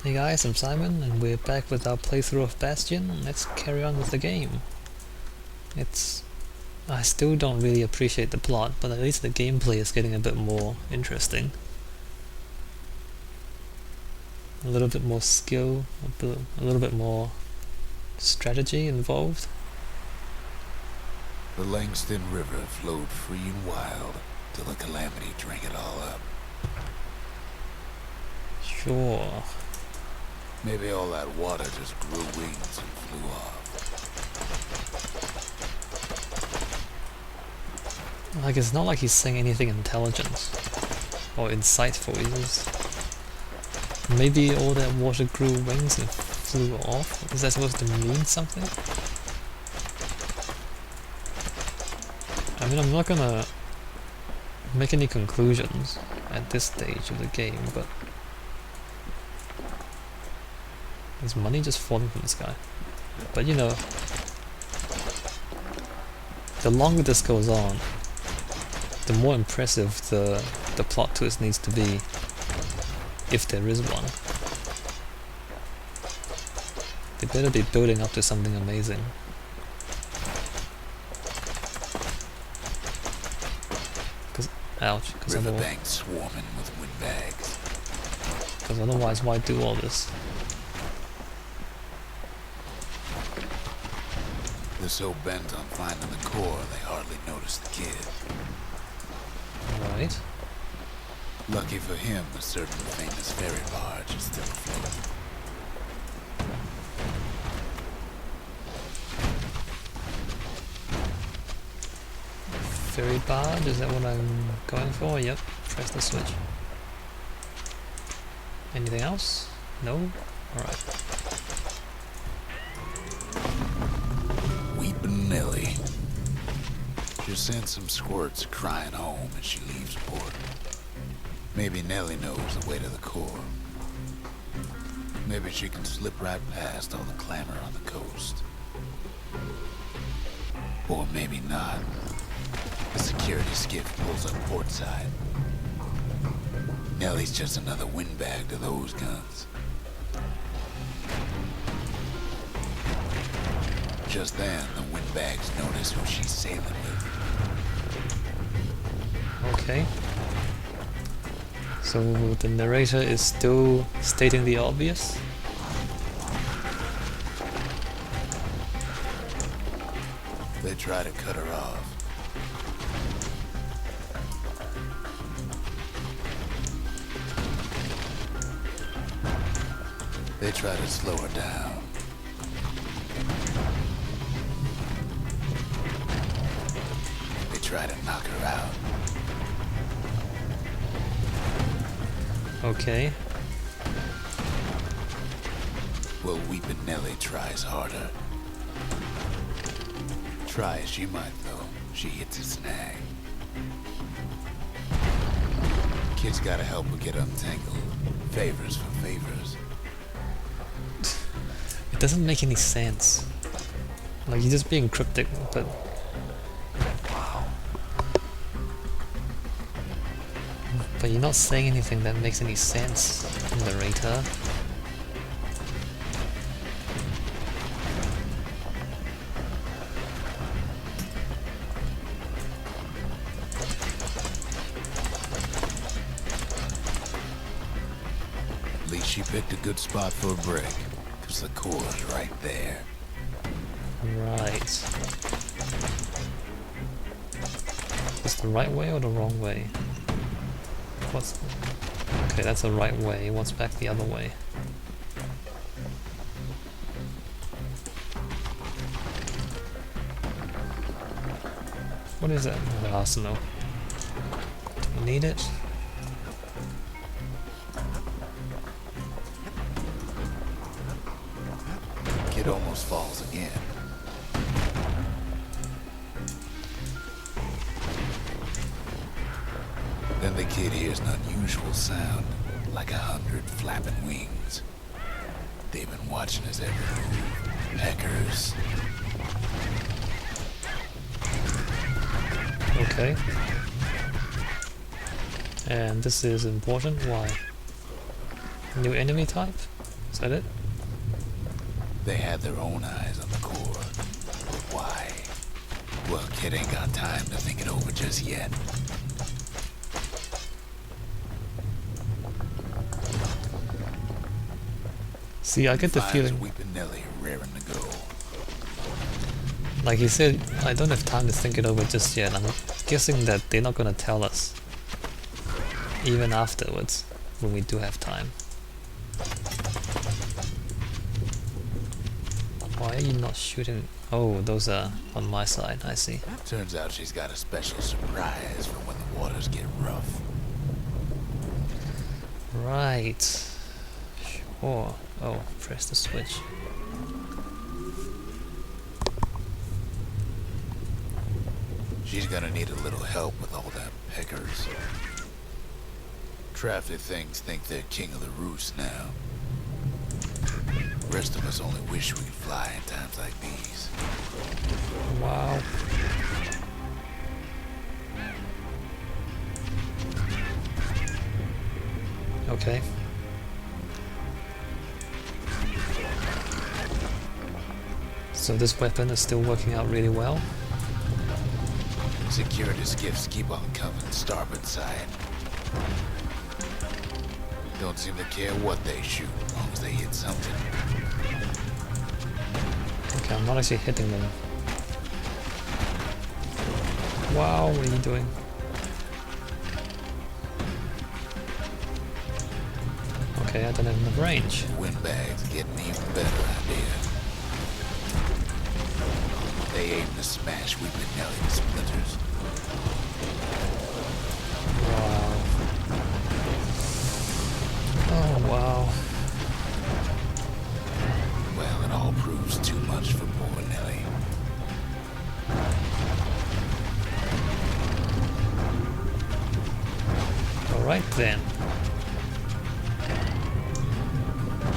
Hey guys, I'm Simon, and we're back with our playthrough of Bastion. Let's carry on with the game. I still don't really appreciate the plot, but at least the gameplay is getting a bit more interesting. A little bit more skill, a little bit more strategy involved. The Langston River flowed free and wild till the calamity drank it all up. Sure. Maybe all that water just grew wings and flew off. Like, it's not like he's saying anything intelligent or insightful. Maybe all that water grew wings and flew off? Is that supposed to mean something? I mean, I'm not gonna make any conclusions at this stage of the game, but is money just falling from the sky? But you know, the longer this goes on, the more impressive the plot twist needs to be, if there is one. They better be building up to something amazing. Ouch, Riverbanks swarming with windbags. Because otherwise, why do all this? They're so bent on finding the core, they hardly notice the kid. Right. Lucky for him, a certain famous ferry barge is still afloat. Ferry barge, is that what I'm going for? Yep, press the switch. Anything else? No? Alright. Weepin' Nellie. She sends some squirts crying home as she leaves port. Maybe Nellie knows the way to the core. Maybe she can slip right past all the clamor on the coast. Or maybe not. The security skiff pulls up portside. Nellie's just another windbag to those guns. Just then, the windbags notice who she's sailing with. Okay. So the narrator is still stating the obvious? They try to cut her off. They try to slow her down. They try to knock her out. Okay. Well, Weepin' Nellie tries harder. Try as she might, though, she hits a snag. Kid's gotta help her get untangled. Favors for favors. It doesn't make any sense. Like, you're just being cryptic, but... Wow. But you're not saying anything that makes any sense, narrator. At least she picked a good spot for a break, because the core's right there. Right. Is the right way or the wrong way? What's... Okay, that's the right way. What's back the other way? What is that? The arsenal. Do we need it? Kid almost falls again. Then the kid hears an unusual sound, like 100 flapping wings. They've been watching his every move. Peckers. Okay. And this is important. Why? New enemy type? Is that it? They had their own eyes on the core. But why? Well, kid ain't got time to think it over just yet. See, I get the Finds feeling, Weeping Nelly raring to go. like he said, I don't have time to think it over just yet. I'm guessing that they're not gonna tell us, even afterwards, when we do have time. Why are you not shooting? Oh, those are on my side, I see. Turns out she's got a special surprise for when the waters get rough. Right. Sure. Oh, press the switch. She's gonna need a little help with all them peckers. Traffic things think they're king of the roost now. Rest of us only wish we could fly in times like these. Wow. Okay. So this weapon is still working out really well. Security skiffs keep on coming starboard side. Don't seem to care what they shoot, as long as they hit something. Okay, I'm not actually hitting them. Wow, what are you doing? Okay, I don't have enough range. Windbags get an even better idea. They aim to smash Weeping Nelly to splinters. Wow. Oh, wow. Well, it all proves too much for poor Nelly. Alright then.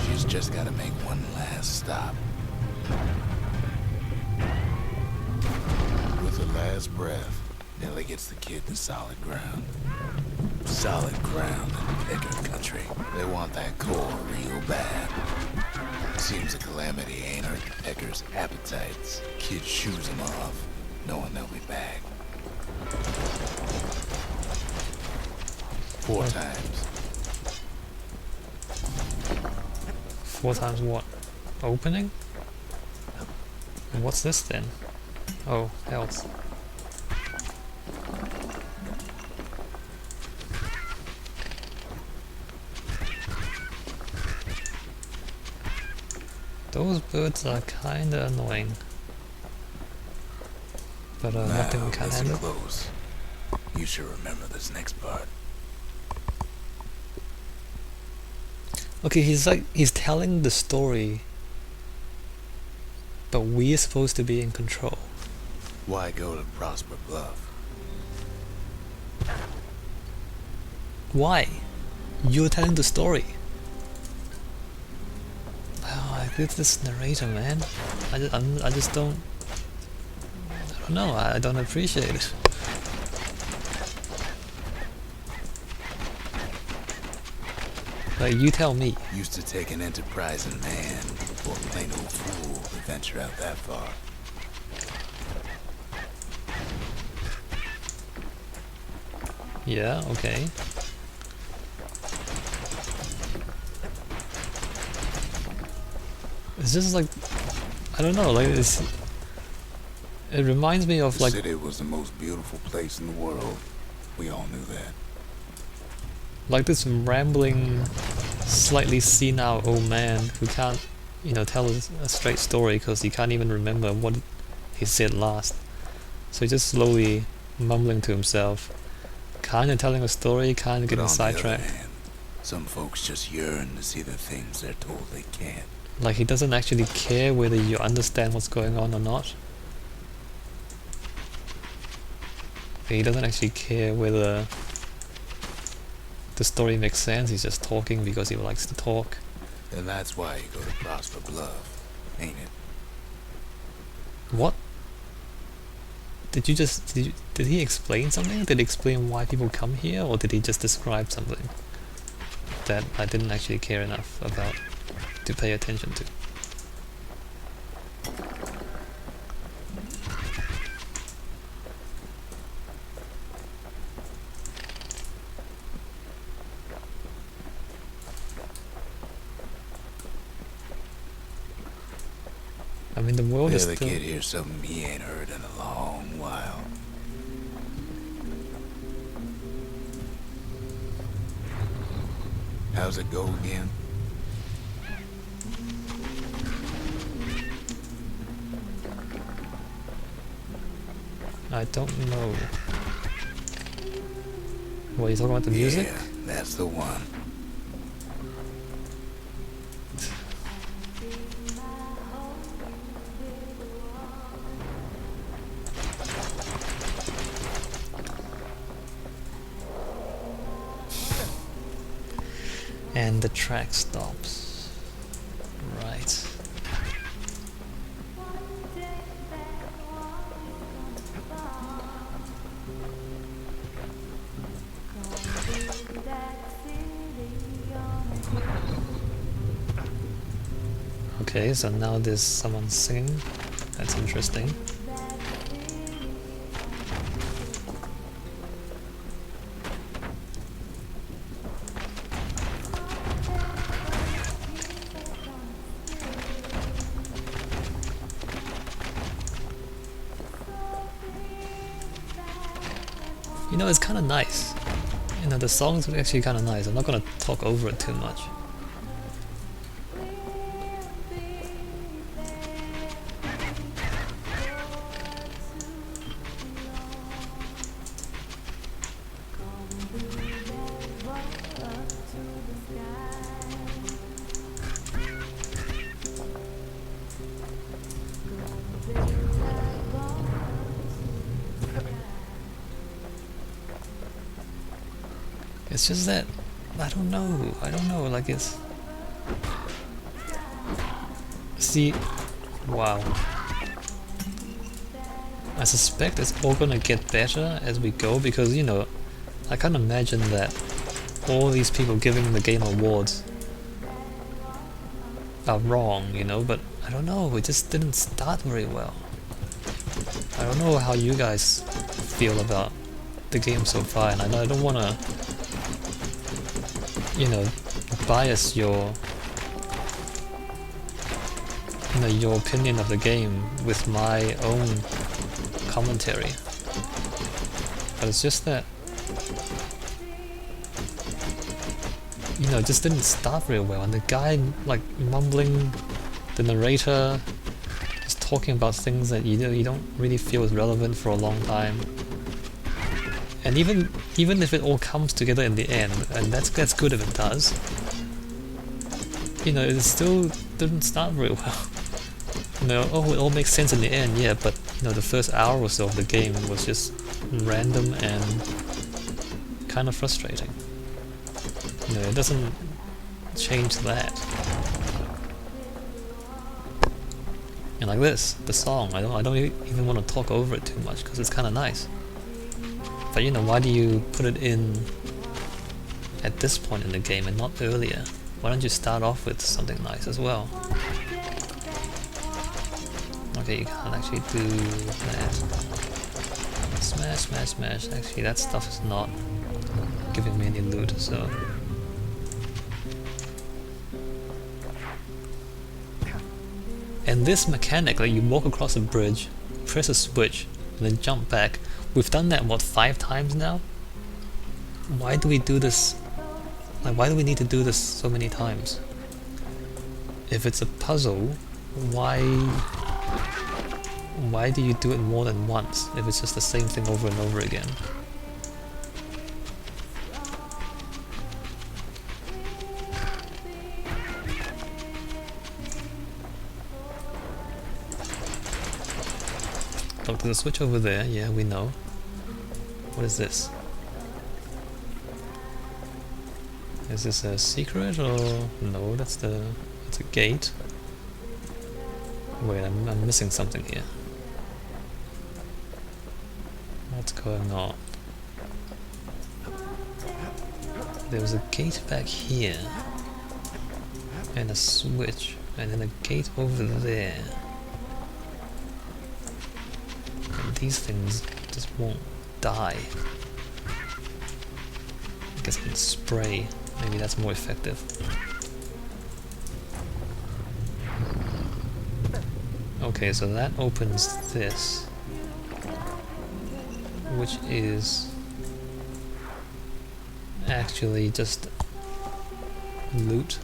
She's just gotta make one last stop. With her last breath, Nelly gets the kid to solid ground. Solid ground in Pecker country. They want that core real bad. Seems the calamity ain't hurt the Pecker's appetites. Kid shoos them off, knowing they'll be back. 4 times. 4 times what? Opening? And what's this then? Oh, health. Those birds are kinda annoying. But nothing we can't listen handle. close. You should remember this next part. Okay, he's telling the story, but we're supposed to be in control. Why go to Prosper Bluff? Why? You're telling the story. Oh, this narrator, man. I just don't know. I don't appreciate it. Like, you tell me. Used to take an enterprising man or a plain old fool to venture out that far. Yeah, okay. It's just like, I don't know, like it reminds me of The like, city was the most beautiful place in the world. We all knew that. like this rambling, slightly senile old man who can't, you know, tell a straight story because he can't even remember what he said last. So he's just slowly mumbling to himself, kind of telling a story, kind of But getting on the other sidetracked. hand, some folks just yearn to see the things they're told they can't. Like he doesn't actually care whether you understand what's going on or not. He doesn't actually care whether the story makes sense. He's just talking because he likes to talk. And that's why you go to Prosper Bluff, ain't it? What? Did he explain something? Did he explain why people come here, or did he just describe something that I didn't actually care enough about? to pay attention to. I mean, the world is The still... kid hears something he ain't heard in a long while. How's it go again? I don't know. What, you talking about the music? Yeah, that's the one. And the track stops. Right. Okay, so now there's someone singing. That's interesting. You know, it's kind of nice. You know, the song's actually kind of nice. I'm not gonna talk over it too much. It's just that, I don't know, like it's... See, wow. I suspect it's all gonna get better as we go because, you know, I can't imagine that all these people giving the game awards are wrong, you know, but I don't know, it just didn't start very well. I don't know how you guys feel about the game so far, and I don't want to, you know, bias your, you know, your opinion of the game with my own commentary. But it's just that, you know, it just didn't start real well, and the guy like mumbling, the narrator just talking about things that you don't really feel is relevant for a long time. And even if it all comes together in the end, and that's good if it does, you know, it still didn't start very well. You know, oh, it all makes sense in the end, yeah, but you know, the first hour or so of the game was just random and kind of frustrating. You know, it doesn't change that. And like this, the song, I don't even want to talk over it too much because it's kind of nice. But you know, why do you put it in at this point in the game and not earlier? Why don't you start off with something nice as well? Okay, you can't actually do that. Smash, smash, smash. Actually, that stuff is not giving me any loot, so... And this mechanic, like you walk across a bridge, press a switch, and then jump back. We've done that, what, 5 times now? Why do we do this? Like, why do we need to do this so many times? If it's a puzzle, why do you do it more than once if it's just the same thing over and over again? Look, there's a switch over there, yeah, we know. What is this? Is this a secret or... No, that's a gate. Wait, I'm missing something here. What's going on? There was a gate back here. and a switch, and then a gate over there. And these things just won't die. I guess I can spray. Maybe that's more effective. Okay, so that opens this, which is actually just loot.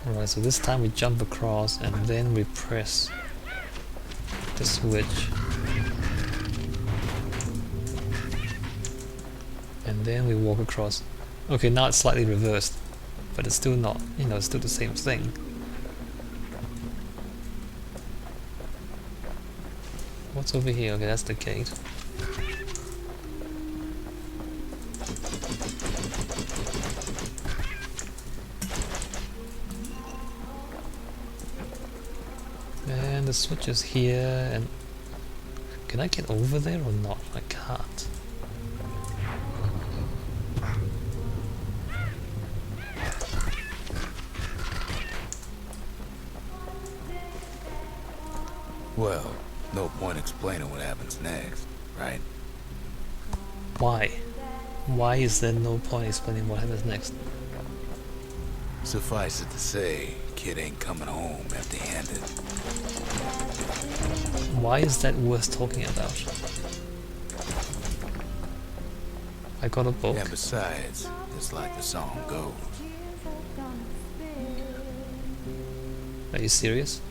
Alright, so this time we jump across and then we press the switch. And then we walk across. Okay, now it's slightly reversed, but it's still not, you know, it's still the same thing. What's over here? Okay, that's the gate. And the switch is here, and can I get over there or not? I can't. Well, no point explaining what happens next, right? Why? Why is there no point explaining what happens next? Suffice it to say, kid ain't coming home empty-handed. Why is that worth talking about? I got a book. And besides, it's like the song goes. Are you serious?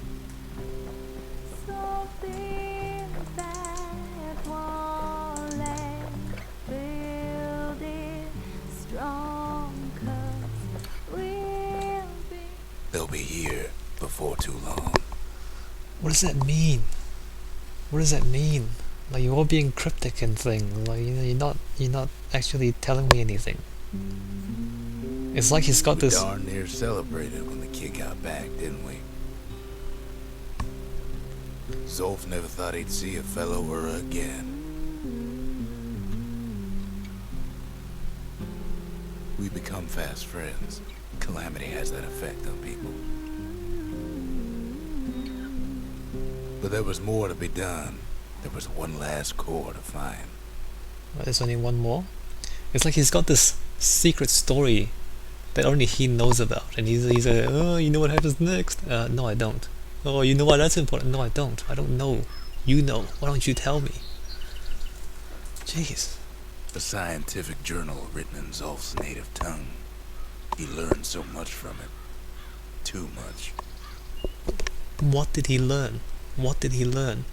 They'll be here before too long. What does that mean? What does that mean? Like, you're all being cryptic and things. Like, you know, you're not actually telling me anything. It's like he's got We this. darn near celebrated when the kid got back, didn't we? Zolf never thought he'd see a fellow or again. We become fast friends. Calamity has that effect on people. But there was more to be done. There was one last core to find. Well, there's only one more. It's like he's got this secret story that only he knows about, and he's like, oh, you know what happens next? No, I don't. Oh, you know why that's important? No, I don't. I don't know. You know. Why don't you tell me? Jeez. A scientific journal written in Zolf's native tongue. He learned so much from it. Too much. What did he learn? What did he learn?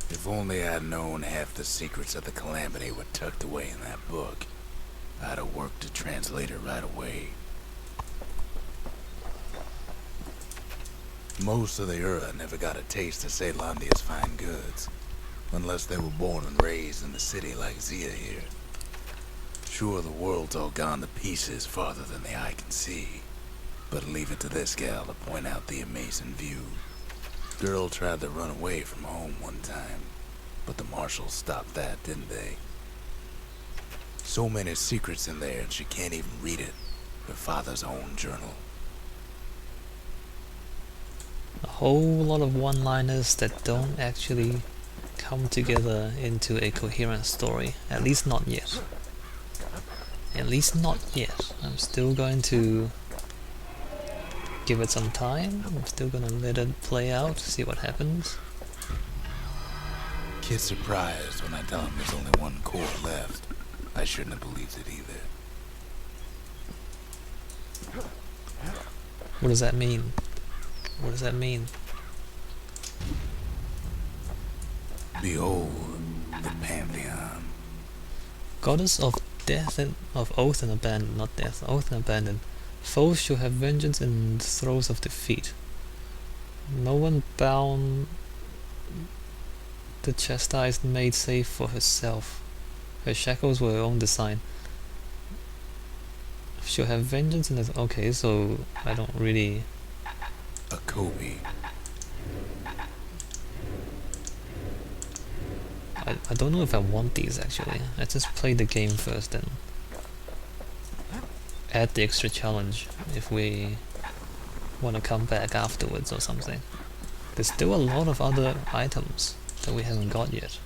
If only I'd known half the secrets of the Calamity were tucked away in that book, I'd have worked to translate it right away. Most of the Ura never got a taste of Ceylondia's fine goods, unless they were born and raised in the city like Zia here. Sure, the world's all gone to pieces farther than the eye can see, but leave it to this gal to point out the amazing view. Girl tried to run away from home one time, but the marshals stopped that, didn't they? So many secrets in there and she can't even read it. Her father's own journal. A whole lot of one-liners that don't actually come together into a coherent story. At least not yet. At least not yet. I'm still going to give it some time. I'm still gonna let it play out, see what happens. Kid's surprised when I tell him there's only one core left. I shouldn't have believed it either. What does that mean? What does that mean? Behold, the Pantheon. Goddess of death and of oath and abandon, not death, oath and abandon. Foes shall have vengeance in the throes of defeat. No one bound the chastised maid save for herself. Her shackles were her own design. She'll have vengeance in the... Okay, so I don't really... Kobe. I don't know if I want these actually. Let's just play the game first then add the extra challenge if we want to come back afterwards or something. There's still a lot of other items that we haven't got yet.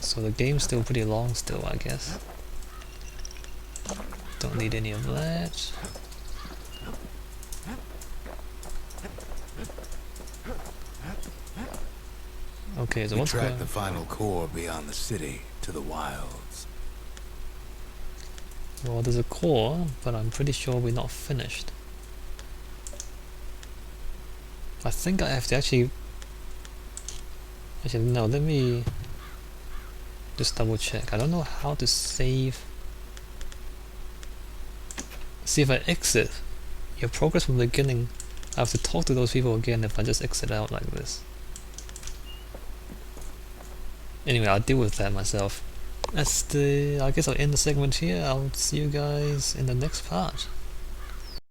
So the game's still pretty long still, I guess. Don't need any of that. Okay, so We what's track going... the final core beyond the city to the wilds. Well, there's a core, but I'm pretty sure we're not finished. I think I have to actually no, let me just double check. I don't know how to save. See, if I exit your progress from the beginning, I have to talk to those people again if I just exit out like this. Anyway, I'll deal with that myself. I guess I'll end the segment here. I'll see you guys in the next part.